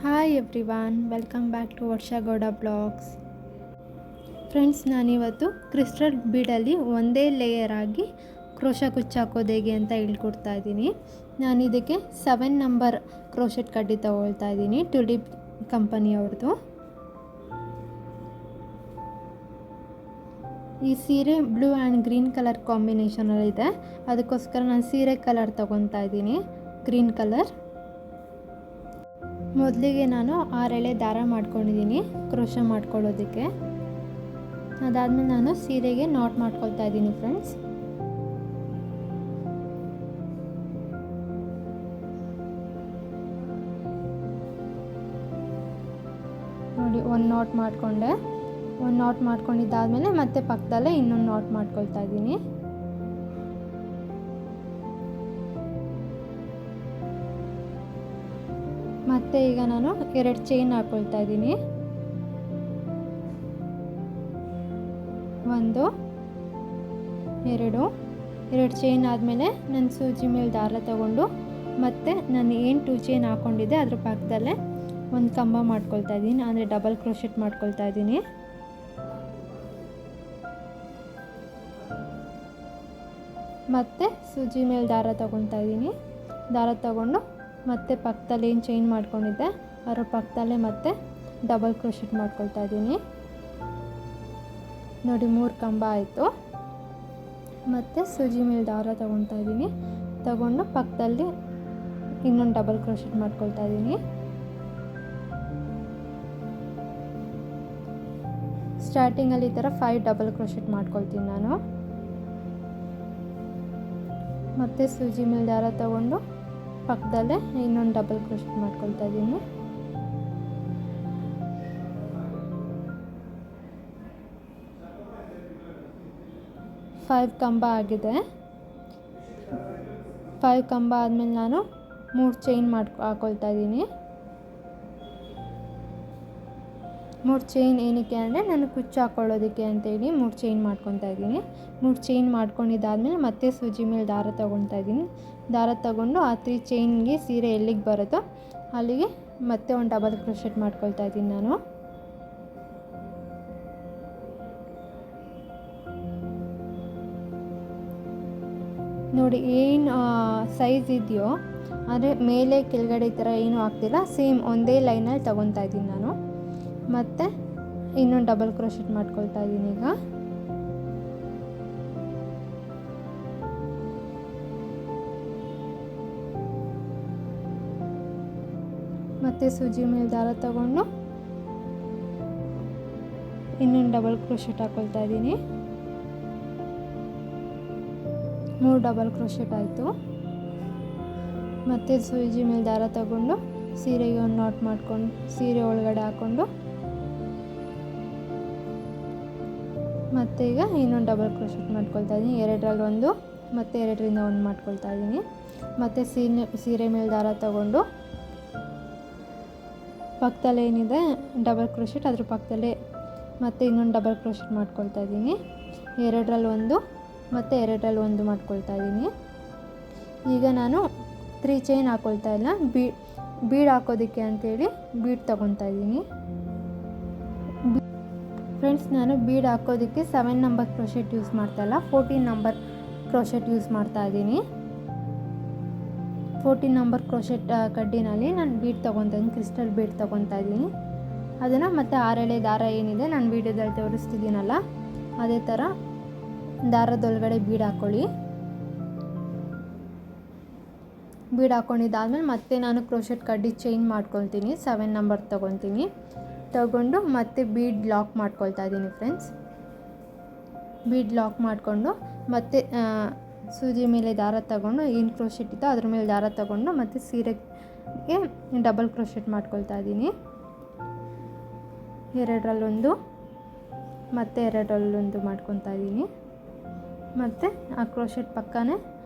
Hi everyone, welcome back to Varsha Gowda blogs. Friends, ನಾನಿವತ್ತು crystal ಬೀಡಲ್ಲಿ ಒಂದೇ ಲೇಯರ್ ಆಗಿ ಕ್ರೋಶಾ ಕುಚ್ಚಾಕೋದು ಹೇಗೆ ಅಂತ ಹೇಳ್ಕೊಡ್ತಾ ಇದ್ದೀನಿ. ನಾನು ಇದಕ್ಕೆ 7 ನಂಬರ್ ಕ್ರೋಶೆಟ್ ಕಡ್ಡಿ ತಗೊಳ್ತಾ ಇದ್ದೀನಿ, ಟುಲಿಪ್ ಕಂಪನಿಯವ್ರದ್ದು. ಈ ಸೀರೆ ಬ್ಲೂ ಆ್ಯಂಡ್ ಗ್ರೀನ್ ಕಲರ್ ಕಾಂಬಿನೇಷನಲ್ಲಿದೆ, ಅದಕ್ಕೋಸ್ಕರ ನಾನು ಸೀರೆ ಕಲರ್ ತಗೊತಾ ಇದ್ದೀನಿ, ಗ್ರೀನ್ ಕಲರ್. ಮೊದಲಿಗೆ ನಾನು 6 ಎಳೆ ದಾರ ಮಾಡ್ಕೊಂಡಿದ್ದೀನಿ ಕ್ರೋಶಾ ಮಾಡ್ಕೊಳ್ಳೋದಕ್ಕೆ. ಅದಾದಮೇಲೆ ನಾನು ಸೀರೆಗೆ ನಾಟ್ ಮಾಡ್ಕೊಳ್ತಾ ಇದ್ದೀನಿ ಫ್ರೆಂಡ್ಸ್. ನೋಡಿ, ಒಂದು ನಾಟ್ ಮಾಡಿಕೊಂಡೆ. ಒಂದು ನಾಟ್ ಮಾಡ್ಕೊಂಡಿದ್ದಾದಮೇಲೆ ಮತ್ತೆ ಪಕ್ಕದಲ್ಲೇ ಇನ್ನೊಂದು ನಾಟ್ ಮಾಡ್ಕೊಳ್ತಾ ಇದ್ದೀನಿ. ಮತ್ತು ಈಗ ನಾನು 2 ಚೈನ್ ಹಾಕ್ಕೊಳ್ತಾ ಇದ್ದೀನಿ. 1 2 ಚೈನ್ ಆದಮೇಲೆ ನಾನು ಸೂಜಿ ಮೇಲೆ ದಾರ ತಗೊಂಡು ಮತ್ತು ನಾನು ಏನು 2 ಚೈನ್ ಹಾಕ್ಕೊಂಡಿದ್ದೆ ಅದ್ರ ಪಕ್ಕದಲ್ಲೇ ಒಂದು ಕಂಬ ಮಾಡ್ಕೊಳ್ತಾ ಇದ್ದೀನಿ, ಅಂದರೆ ಡಬಲ್ ಕ್ರೋಶೆಟ್ ಮಾಡ್ಕೊಳ್ತಾ ಇದ್ದೀನಿ. ಮತ್ತು ಸೂಜಿ ಮೇಲೆ ದಾರ ತಗೊತಾ ಇದ್ದೀನಿ. ದಾರ ತಗೊಂಡು ಮತ್ತೆ ಪಕ್ಕದಲ್ಲಿ ಏನು ಚೈನ್ ಮಾಡ್ಕೊಂಡಿದ್ದೆ ಅದರ ಪಕ್ಕದಲ್ಲೇ ಮತ್ತೆ ಡಬಲ್ ಕ್ರೋಶೆಟ್ ಮಾಡ್ಕೊಳ್ತಾ ಇದ್ದೀನಿ. ನೋಡಿ, 3 ಕಂಬ ಆಯಿತು. ಮತ್ತು ಸೂಜಿ ಮೇಲೆ ದಾರ ತಗೊತಾ ಇದ್ದೀನಿ, ತಗೊಂಡು ಪಕ್ಕದಲ್ಲಿ ಇನ್ನೊಂದು ಡಬಲ್ ಕ್ರೋಶೆಟ್ ಮಾಡ್ಕೊಳ್ತಾ ಇದ್ದೀನಿ. ಸ್ಟಾರ್ಟಿಂಗಲ್ಲಿ ಈ ಥರ 5 ಡಬಲ್ ಕ್ರೋಶೆಟ್ ಮಾಡ್ಕೊಳ್ತೀನಿ ನಾನು. ಮತ್ತು ಸೂಜಿ ಮೇಲೆ ದಾರ ತಗೊಂಡು ಪಕ್ಕದಲ್ಲೇ ಇನ್ನೊಂದು ಡಬಲ್ ಕ್ರೋಶೆಟ್ ಮಾಡ್ಕೊಳ್ತಾ ಇದ್ದೀನಿ. ಫೈವ್ ಕಂಬ ಆಗಿದೆ. 5 ಕಂಬ ಆದಮೇಲೆ ನಾನು 3 ಚೈನ್ ಹಾಕ್ಕೊಳ್ತಾ ಇದ್ದೀನಿ. 3 ಚೈನ್ ಏನಕ್ಕೆ ಅಂದರೆ ನಾನು ಕುಚ್ಚು ಹಾಕ್ಕೊಳ್ಳೋದಕ್ಕೆ ಅಂತೇಳಿ 3 ಚೈನ್ ಮಾಡ್ಕೊತಾ ಇದ್ದೀನಿ. 3 ಚೈನ್ ಮಾಡ್ಕೊಂಡಿದ್ದಾದಮೇಲೆ ಮತ್ತೆ ಸೂಜಿ ಮೇಲೆ ದಾರ ತೊಗೊತಾ ಇದ್ದೀನಿ. ದಾರ ತಗೊಂಡು ಆ 3 ಚೈನ್ಗೆ ಸೀರೆ ಎಲ್ಲಿಗೆ ಬರುತ್ತೋ ಅಲ್ಲಿಗೆ ಮತ್ತೆ ಒಂದು ಡಬಲ್ ಕ್ರೋಶೆಟ್ ಮಾಡ್ಕೊಳ್ತಾ ಇದ್ದೀನಿ ನಾನು. ನೋಡಿ, ಏನು ಸೈಜ್ ಇದೆಯೋ ಅಂದರೆ ಮೇಲೆ ಕೆಳಗಡೆ ಈ ಥರ ಏನೂ ಆಗ್ತಿಲ್ಲ, ಸೇಮ್ ಒಂದೇ ಲೈನಲ್ಲಿ ತಗೊತಾ ಇದ್ದೀನಿ ನಾನು. ಮತ್ತು ಇನ್ನೊಂದು ಡಬಲ್ ಕ್ರೋಶೆಟ್ ಮಾಡ್ಕೊಳ್ತಾ ಇದ್ದೀನಿ ಈಗ. ಮತ್ತು ಸೂಜಿ ಮೇಲೆ ದಾರ ತಗೊಂಡು ಇನ್ನೊಂದು ಡಬಲ್ ಕ್ರೋಶೆಟ್ ಹಾಕ್ಕೊಳ್ತಾ ಇದ್ದೀನಿ. 3 ಡಬಲ್ ಕ್ರೋಶೆಟ್ ಆಯಿತು. ಮತ್ತು ಸೂಜಿ ಮೇಲೆ ದಾರ ತಗೊಂಡು ಸೀರೆಗೆ ಒಂದು ನಾಟ್ ಮಾಡ್ಕೊಂಡು ಸೀರೆ ಒಳಗಡೆ ಹಾಕ್ಕೊಂಡು ಮತ್ತು ಈಗ ಇನ್ನೊಂದು ಡಬಲ್ ಕ್ರೋಶೆಟ್ ಮಾಡ್ಕೊಳ್ತಾ ಇದ್ದೀನಿ. 2ರಲ್ಲಿ 1 ಮತ್ತು 2ರಿಂದ 1 ಮಾಡ್ಕೊಳ್ತಾ ಇದ್ದೀನಿ. ಮತ್ತು ಸೀರೆ ಮೇಲೆ ದಾರ ತಗೊಂಡು ಪಕ್ಕದಲ್ಲೇ ಏನಿದೆ ಡಬಲ್ ಕ್ರೋಶೆಟ್ ಅದ್ರ ಪಕ್ಕದಲ್ಲೇ ಮತ್ತು ಇನ್ನೊಂದು ಡಬಲ್ ಕ್ರೋಶೆಟ್ ಮಾಡ್ಕೊಳ್ತಾ ಇದ್ದೀನಿ. 2ರಲ್ಲಿ 1 ಮತ್ತು 2ರಲ್ಲಿ 1 ಮಾಡ್ಕೊಳ್ತಾ ಇದ್ದೀನಿ. ಈಗ ನಾನು 3 ಚೈನ್ ಹಾಕ್ಕೊಳ್ತಾ ಇಲ್ಲ, ಬೀಡ್ ಹಾಕೋದಕ್ಕೆ ಅಂತೇಳಿ ಬೀಡ್ ತೊಗೊತಾ ಇದ್ದೀನಿ. ಫ್ರೆಂಡ್ಸ್, ನಾನು ಬೀಡ್ ಹಾಕೋದಕ್ಕೆ 7 ನಂಬರ್ ಕ್ರೋಶೆಟ್ ಯೂಸ್ ಮಾಡ್ತಾಯಿಲ್ಲ, 14 ನಂಬರ್ ಕ್ರೋಶೆಟ್ ಯೂಸ್ ಮಾಡ್ತಾ ಇದ್ದೀನಿ. 14 ನಂಬರ್ ಕ್ರೋಶೆಟ್ ಕಡ್ಡಿನಲ್ಲಿ ನಾನು ಬೀಡ್ ತೊಗೊತಾ ಇದ್ದೀನಿ, ಕ್ರಿಸ್ಟಲ್ ಬೀಡ್ ತೊಗೊತಾ ಇದ್ದೀನಿ. ಅದನ್ನು ಮತ್ತು 6 ಎಳೆ ದಾರ ಏನಿದೆ ನಾನು ವೀಡಿಯೋದಲ್ಲಿ ತೋರಿಸ್ತಿದ್ದೀನಲ್ಲ ಅದೇ ಥರ ದಾರದೊಳಗಡೆ ಬೀಡ್ ಹಾಕ್ಕೊಳ್ಳಿ. ಬೀಡ್ ಹಾಕ್ಕೊಂಡಿದ್ದಾದ್ಮೇಲೆ ಮತ್ತೆ ನಾನು ಕ್ರೋಶೆಟ್ ಕಡ್ಡಿ ಚೈನ್ ಮಾಡ್ಕೊಳ್ತೀನಿ, 7 ನಂಬರ್ ತಗೊಂಡು ಮತ್ತೆ ಬೀಡ್ ಲಾಕ್ ಮಾಡ್ಕೊಳ್ತಾ ಇದ್ದೀನಿ ಫ್ರೆಂಡ್ಸ್. ಬೀಡ್ ಲಾಕ್ ಮಾಡಿಕೊಂಡು ಮತ್ತೆ ಸೂಜಿ ಮೇಲೆ ದಾರ ತಗೊಂಡು ಏನು ಕ್ರೋಶೆಟ್ ಇತ್ತೋ ಅದ್ರ ಮೇಲೆ ದಾರ ತಗೊಂಡು ಮತ್ತು ಸೀರೆಗೆ ಡಬಲ್ ಕ್ರೋಶೆಟ್ ಮಾಡ್ಕೊಳ್ತಾ ಇದ್ದೀನಿ. 2ರಲ್ಲಿ 1 ಮತ್ತು 2ರಲ್ಲಿ 1 ಮಾಡ್ಕೊತಾ ಇದ್ದೀನಿ. ಮತ್ತು ಆ ಕ್ರೋಶೆಟ್ ಪಕ್ಕನೇ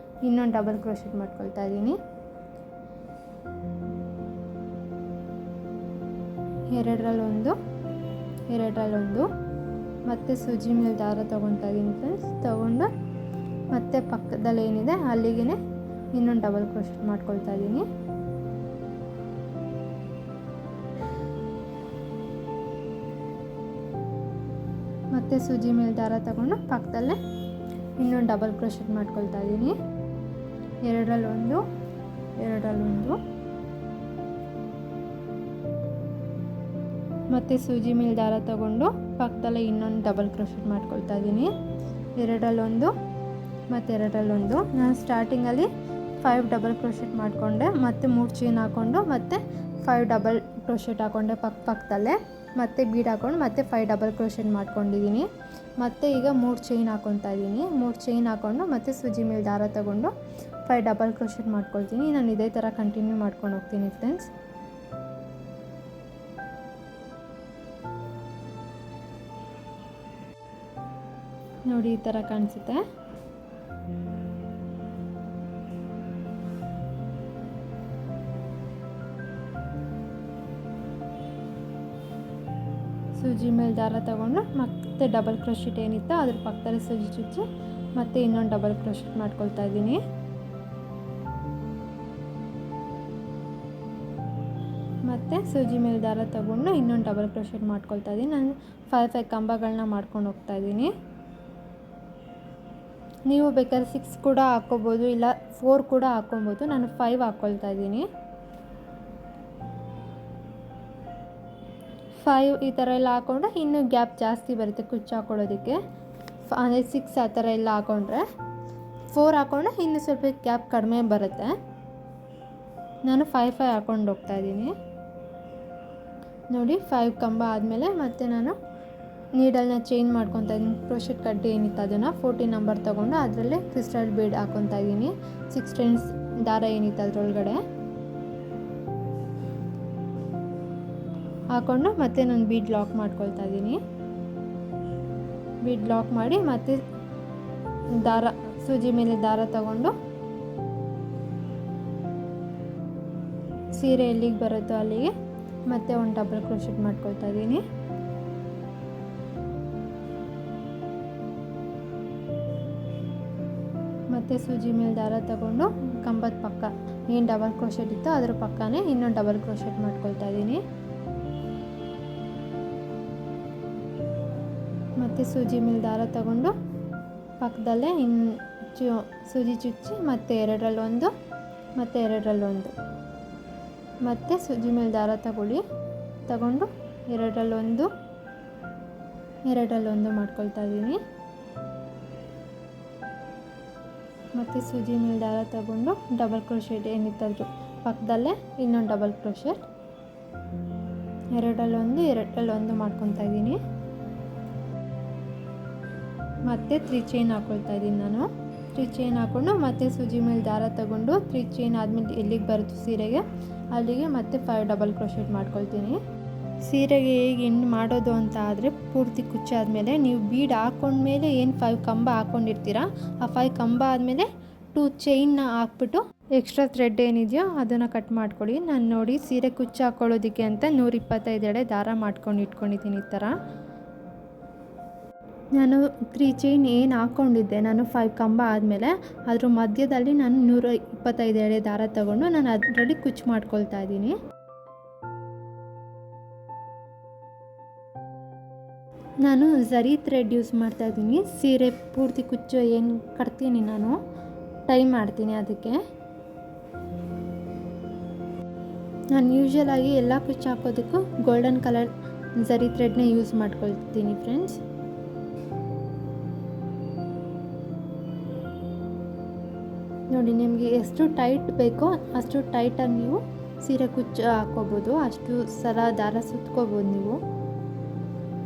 ಇನ್ನೊಂದು ಡಬಲ್ ಕ್ರೋಶೆಟ್ ಮಾಡ್ಕೊಳ್ತಾ ಇದ್ದೀನಿ. 2ರಲ್ಲಿ 1 2ರಲ್ಲಿ 1 ಮತ್ತು ಸೂಜಿ ಮೇಲೆ ದಾರ ತೊಗೊತಾ ಇದ್ದೀನಿ ಫ್ರೆಂಡ್ಸ್. ತೊಗೊಂಡು ಮತ್ತು ಪಕ್ಕದಲ್ಲಿ ಏನಿದೆ ಅಲ್ಲಿಗೆ ಇನ್ನೊಂದು ಡಬಲ್ ಕ್ರೋಶೆಟ್ ಮಾಡ್ಕೊಳ್ತಾ ಇದ್ದೀನಿ. ಮತ್ತು ಸೂಜಿ ಮೇಲೆ ದಾರ ತಗೊಂಡು ಪಕ್ಕದಲ್ಲೇ ಇನ್ನೊಂದು ಡಬಲ್ ಕ್ರೋಶೆಟ್ ಮಾಡ್ಕೊಳ್ತಾ ಇದ್ದೀನಿ. ಎರಡರಲ್ಲೊಂದು ಮತ್ತು ಸೂಜಿ ಮೇಲೆ ದಾರ ತಗೊಂಡು ಪಕ್ಕದಲ್ಲೇ ಇನ್ನೊಂದು ಡಬಲ್ ಕ್ರೋಶೆಟ್ ಮಾಡ್ಕೊಳ್ತಾ ಇದ್ದೀನಿ. ಎರಡರಲ್ಲೊಂದು ಮತ್ತು ಎರಡರಲ್ಲೊಂದು. ನಾನು ಸ್ಟಾರ್ಟಿಂಗಲ್ಲಿ 5 ಡಬಲ್ ಕ್ರೋಶೆಟ್ ಮಾಡಿಕೊಂಡೆ, ಮತ್ತು 3 ಚೈನ್ ಹಾಕ್ಕೊಂಡು ಮತ್ತು 5 ಡಬಲ್ ಕ್ರೋಶೆಟ್ ಹಾಕ್ಕೊಂಡೆ ಪಕ್ಕದಲ್ಲೇ, ಮತ್ತು ಬೀಡ್ ಹಾಕ್ಕೊಂಡು ಮತ್ತು 5 ಡಬಲ್ ಕ್ರೋಶೆಟ್ ಮಾಡ್ಕೊಂಡಿದ್ದೀನಿ. ಮತ್ತು ಈಗ 3 ಚೈನ್ ಹಾಕ್ಕೊತಾ ಇದ್ದೀನಿ. 3 ಚೈನ್ ಹಾಕ್ಕೊಂಡು ಮತ್ತು ಸೂಜಿ ಮೇಲೆ ದಾರ ತಗೊಂಡು 5 ಡಬಲ್ ಕ್ರೋಶೆಟ್ ಮಾಡ್ಕೊಳ್ತೀನಿ. ನಾನು ಇದೇ ಥರ ಕಂಟಿನ್ಯೂ ಮಾಡ್ಕೊಂಡು ಹೋಗ್ತೀನಿ ಫ್ರೆಂಡ್ಸ್. ನೋಡಿ ಈ ಥರ ಕಾಣಿಸುತ್ತೆ. ಸೂಜಿ ಮೇಲೆ ದಾರ ತಗೊಂಡು ಮತ್ತೆ ಡಬಲ್ ಕ್ರೋಶೆಟ್ ಏನಿತ್ತು ಅದ್ರ ಪಕ್ಕದಲ್ಲಿ ಸೂಜಿ ಚುಚ್ಚಿ ಮತ್ತೆ ಇನ್ನೊಂದು ಡಬಲ್ ಕ್ರೋಶೆಟ್ ಮಾಡ್ಕೊಳ್ತಾ ಇದ್ದೀನಿ. ಮತ್ತು ಸೂಜಿ ಮೇಲೆ ದಾರ ತಗೊಂಡು ಇನ್ನೊಂದು ಡಬಲ್ ಕ್ರೋಶೆಟ್ ಮಾಡ್ಕೊಳ್ತಾ ಇದ್ದೀನಿ. ನಾನು 5 ಕಂಬಗಳನ್ನ ಮಾಡ್ಕೊಂಡು ಹೋಗ್ತಾ ಇದ್ದೀನಿ. ನೀವು ಬೇಕಾದ್ರೆ 6 ಕೂಡ ಹಾಕ್ಕೋಬೋದು, ಇಲ್ಲ 4 ಕೂಡ ಹಾಕ್ಕೊಬೋದು. ನಾನು 5 ಹಾಕ್ಕೊಳ್ತಾ ಇದ್ದೀನಿ. 5 ಈ ಥರ ಎಲ್ಲ ಹಾಕ್ಕೊಂಡ್ರೆ ಇನ್ನೂ ಗ್ಯಾಪ್ ಜಾಸ್ತಿ ಬರುತ್ತೆ ಕುಚ್ಚು ಹಾಕ್ಕೊಳ್ಳೋದಕ್ಕೆ. ಅಂದರೆ 6 ಆ ಥರ ಎಲ್ಲ ಹಾಕ್ಕೊಂಡ್ರೆ, 4 ಹಾಕ್ಕೊಂಡ್ರೆ ಇನ್ನೂ ಸ್ವಲ್ಪ ಗ್ಯಾಪ್ ಕಡಿಮೆ ಬರುತ್ತೆ. ನಾನು 5 ಹಾಕ್ಕೊಂಡು ಹೋಗ್ತಾ ಇದ್ದೀನಿ. ನೋಡಿ 5 ಕಂಬ ಆದಮೇಲೆ ಮತ್ತೆ ನಾನು ನೀಡಲ್ನ ಚೇಂಜ್ ಮಾಡ್ಕೊತಾ ಇದ್ದೀನಿ. ಕ್ರೋಶೆಟ್ ಕಡ್ಡಿ ಏನಿತ್ತು ಅದನ್ನು 14 ನಂಬರ್ ತೊಗೊಂಡು ಅದರಲ್ಲೇ ಕ್ರಿಸ್ಟಲ್ ಬೀಡ್ ಹಾಕ್ಕೊತಾ ಇದ್ದೀನಿ. 6 ಸ್ಟ್ರಿಂಗ್ಸ್ ದಾರ ಏನಿತ್ತು ಅದರೊಳಗಡೆ ಹಾಕ್ಕೊಂಡು ಮತ್ತೆ ನಾನು ಬೀಡ್ ಲಾಕ್ ಮಾಡ್ಕೊಳ್ತಾ ಇದ್ದೀನಿ. ಬೀಡ್ ಲಾಕ್ ಮಾಡಿ ಮತ್ತೆ ದಾರ ಸೂಜಿ ಮೇಲೆ ದಾರ ತಗೊಂಡು ಸೀರೆ ಎಲ್ಲಿಗೆ ಬರುತ್ತೋ ಅಲ್ಲಿಗೆ ಮತ್ತೆ ಒಂದು ಡಬಲ್ ಕ್ರೋಶೆಟ್ ಮಾಡ್ಕೊಳ್ತಾ ಇದ್ದೀನಿ. ಮತ್ತು ಸೂಜಿ ಮೇಲೆ ದಾರ ತಗೊಂಡು ಕಂಬದ ಪಕ್ಕ ಏನು ಡಬಲ್ ಕ್ರೋಶೆಟ್ ಇತ್ತು ಅದ್ರ ಪಕ್ಕನೇ ಇನ್ನೊಂದು ಡಬಲ್ ಕ್ರೋಶೆಟ್ ಮಾಡ್ಕೊಳ್ತಾ ಇದ್ದೀನಿ. ಮತ್ತು ಸೂಜಿ ಮೇಲೆ ದಾರ ತಗೊಂಡು ಪಕ್ಕದಲ್ಲೇ ಸೂಜಿ ಚುಚ್ಚಿ ಮತ್ತು ಎರಡರಲ್ಲೊಂದು ಮತ್ತು ಎರಡರಲ್ಲೊಂದು, ಮತ್ತು ಸೂಜಿ ಮೇಲೆ ದಾರ ತಗೊಂಡು ಎರಡರಲ್ಲೊಂದು ಮಾಡ್ಕೊಳ್ತಾ ಇದ್ದೀನಿ. ಮತ್ತು ಸೂಜಿ ಮೇಲೆ ದಾರ ತಗೊಂಡು ಡಬಲ್ ಕ್ರೋಶೆಟ್ ಏನಿತ್ತಂದ್ರು ಪಕ್ಕದಲ್ಲೇ ಇನ್ನೊಂದು ಡಬಲ್ ಕ್ರೋಶೆಟ್, ಎರಡರಲ್ಲೊಂದು ಮಾಡ್ಕೊತಾ ಇದ್ದೀನಿ. ಮತ್ತು 3 ಚೈನ್ ಹಾಕ್ಕೊಳ್ತಾ ಇದ್ದೀನಿ. ನಾನು 3 ಚೈನ್ ಹಾಕ್ಕೊಂಡು ಮತ್ತೆ ಸೂಜಿ ಮೇಲೆ ದಾರ ತಗೊಂಡು 3 ಚೈನ್ ಆದಮೇಲೆ ಎಲ್ಲಿಗೆ ಬರುತ್ತೆ ಸೀರೆಗೆ ಅಲ್ಲಿಗೆ ಮತ್ತೆ 5 ಡಬಲ್ ಕ್ರೋಶೆಟ್ ಮಾಡ್ಕೊಳ್ತೀನಿ. ಸೀರೆಗೆ ಹೇಗೆ ಎಂಡ್ ಮಾಡೋದು ಅಂತ ಆದರೆ ಪೂರ್ತಿ ಕುಚ್ಚಾದಮೇಲೆ ನೀವು ಬೀಡ್ ಹಾಕ್ಕೊಂಡ್ಮೇಲೆ ಏನು 5 ಕಂಬ ಹಾಕ್ಕೊಂಡಿರ್ತೀರ ಆ 5 ಕಂಬ ಆದಮೇಲೆ 2 ಚೈನ್ನ ಹಾಕ್ಬಿಟ್ಟು ಎಕ್ಸ್ಟ್ರಾ ಥ್ರೆಡ್ ಏನಿದೆಯೋ ಅದನ್ನು ಕಟ್ ಮಾಡ್ಕೊಳ್ಳಿ. ನಾನು ನೋಡಿ ಸೀರೆ ಕುಚ್ಚು ಹಾಕ್ಕೊಳ್ಳೋದಕ್ಕೆ ಅಂತ 125 ಎಳೆ ದಾರ ಮಾಡ್ಕೊಂಡು ಇಟ್ಕೊಂಡಿದ್ದೀನಿ. ಈ ಥರ ನಾನು 3 ಚೈನ್ ಏನು ಹಾಕ್ಕೊಂಡಿದ್ದೆ ನಾನು 5 ಕಂಬ ಆದಮೇಲೆ ಅದ್ರ ಮಧ್ಯದಲ್ಲಿ ನಾನು 125 ಎಳೆ ದಾರ ತಗೊಂಡು ನಾನು ಅದರಲ್ಲಿ ಕುಚ್ಚು ಮಾಡ್ಕೊಳ್ತಾ ಇದ್ದೀನಿ. ನಾನು ಝರಿ ಥ್ರೆಡ್ ಯೂಸ್ ಮಾಡ್ತಾ ಇದ್ದೀನಿ. ಸೀರೆ ಪೂರ್ತಿ ಕುಚ್ಚು ಏನು ಕಟ್ತೀನಿ ನಾನು ಟೈ ಮಾಡ್ತೀನಿ ಅದಕ್ಕೆ. ನಾನು ಯೂಶ್ವಲಾಗಿ ಎಲ್ಲ ಕುಚ್ಚು ಹಾಕೋದಕ್ಕೂ ಗೋಲ್ಡನ್ ಕಲರ್ ಝರಿ ಥ್ರೆಡ್ನೇ ಯೂಸ್ ಮಾಡ್ಕೊಳ್ತೀನಿ ಫ್ರೆಂಡ್ಸ್. ನೋಡಿ ನಿಮಗೆ ಎಷ್ಟು ಟೈಟ್ ಬೇಕೋ ಅಷ್ಟು ಟೈಟಾಗಿ ನೀವು ಸೀರೆ ಕುಚ್ಚು ಹಾಕ್ಕೋಬೋದು, ಅಷ್ಟು ಸಲ ದಾರ ಸುತ್ಕೋಬೋದು.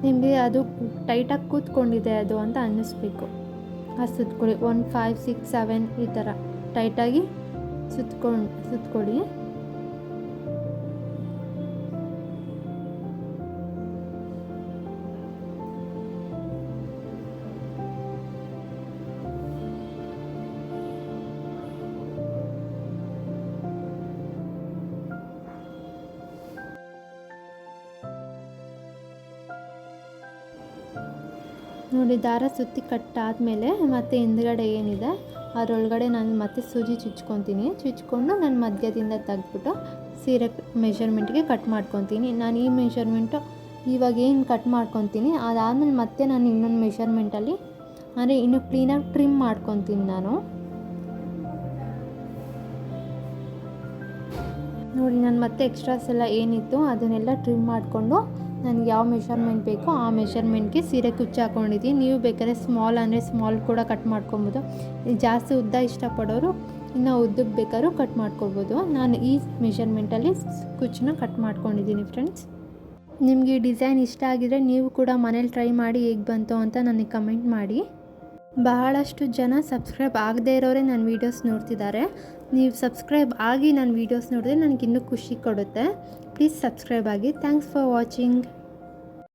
ನಿಮಗೆ ಅದು ಟೈಟಾಗಿ ಕೂತ್ಕೊಂಡಿದೆ ಅದು ಅಂತ ಅನ್ನಿಸ್ಬೇಕು, ಅದು ಸುತ್ಕೊಳ್ಳಿ. 1 5 6 7 ಈ ಥರ ಟೈಟಾಗಿ ಸುತ್ಕೊಳ್ಳಿ. ನೋಡಿ ದಾರ ಸುತ್ತಿ ಕಟ್ಟಾದಮೇಲೆ ಮತ್ತೆ ಹಿಂದ್ಗಡೆ ಏನಿದೆ ಅದರೊಳಗಡೆ ನಾನು ಮತ್ತೆ ಸೂಜಿ ಚುಚ್ಕೊಂಡು ನಾನು ಮಧ್ಯದಿಂದ ತೆಗೆದ್ಬಿಟ್ಟು ಸೀರೆ ಮೆಷರ್ಮೆಂಟ್ಗೆ ಕಟ್ ಮಾಡ್ಕೊತೀನಿ. ನಾನು ಈ ಮೆಷರ್ಮೆಂಟು ಇವಾಗ ಏನು ಕಟ್ ಮಾಡ್ಕೊತೀನಿ ಅದಾದಮೇಲೆ ಮತ್ತೆ ನಾನು ಇನ್ನೊಂದು ಮೆಷರ್ಮೆಂಟಲ್ಲಿ ಅಂದರೆ ಇನ್ನೂ ಕ್ಲೀನಾಗಿ ಟ್ರಿಮ್ ಮಾಡ್ಕೊತೀನಿ ನಾನು. ನೋಡಿ ನಾನು ಮತ್ತೆ ಎಕ್ಸ್ಟ್ರಾಸ್ ಎಲ್ಲ ಏನಿತ್ತು ಅದನ್ನೆಲ್ಲ ಟ್ರಿಮ್ ಮಾಡಿಕೊಂಡು ನನಗೆ ಯಾವ ಮೆಷರ್ಮೆಂಟ್ ಬೇಕೋ ಆ ಮೆಷರ್ಮೆಂಟ್ಗೆ ಸೀರೆ ಕುಚ್ಚು ಹಾಕ್ಕೊಂಡಿದ್ದೀನಿ. ನೀವು ಬೇಕಾದ್ರೆ ಸ್ಮಾಲ್ ಅಂದರೆ ಸ್ಮಾಲ್ ಕೂಡ ಕಟ್ ಮಾಡ್ಕೊಬೋದು. ಜಾಸ್ತಿ ಉದ್ದ ಇಷ್ಟಪಡೋರು ಇನ್ನು ಉದ್ದಕ್ಕೆ ಬೇಕಾದ್ರೂ ಕಟ್ ಮಾಡ್ಕೊಬೋದು. ನಾನು ಈ ಮೆಷರ್ಮೆಂಟಲ್ಲಿ ಕುಚ್ಚನ್ನ ಕಟ್ ಮಾಡ್ಕೊಂಡಿದ್ದೀನಿ ಫ್ರೆಂಡ್ಸ್. ನಿಮಗೆ ಈ ಡಿಸೈನ್ ಇಷ್ಟ ಆಗಿದರೆ ನೀವು ಕೂಡ ಮನೇಲಿ ಟ್ರೈ ಮಾಡಿ ಹೇಗೆ ಬಂತು ಅಂತ ನನಗೆ ಕಮೆಂಟ್ ಮಾಡಿ. ಬಹಳಷ್ಟು ಜನ ಸಬ್ಸ್ಕ್ರೈಬ್ ಆಗದೇ ಇರೋರೇ ನನ್ನ ವೀಡಿಯೋಸ್ ನೋಡ್ತಿದ್ದಾರೆ. ನೀವು ಸಬ್ಸ್ಕ್ರೈಬ್ ಆಗಿ ನನ್ನ ವೀಡಿಯೋಸ್ ನೋಡಿದ್ರೆ ನನಗಿನ್ನೂ ಖುಷಿ ಕೊಡುತ್ತೆ. ಪ್ಲೀಸ್ ಸಬ್ಸ್ಕ್ರೈಬ್ ಆಗಿ. Thanks for watching.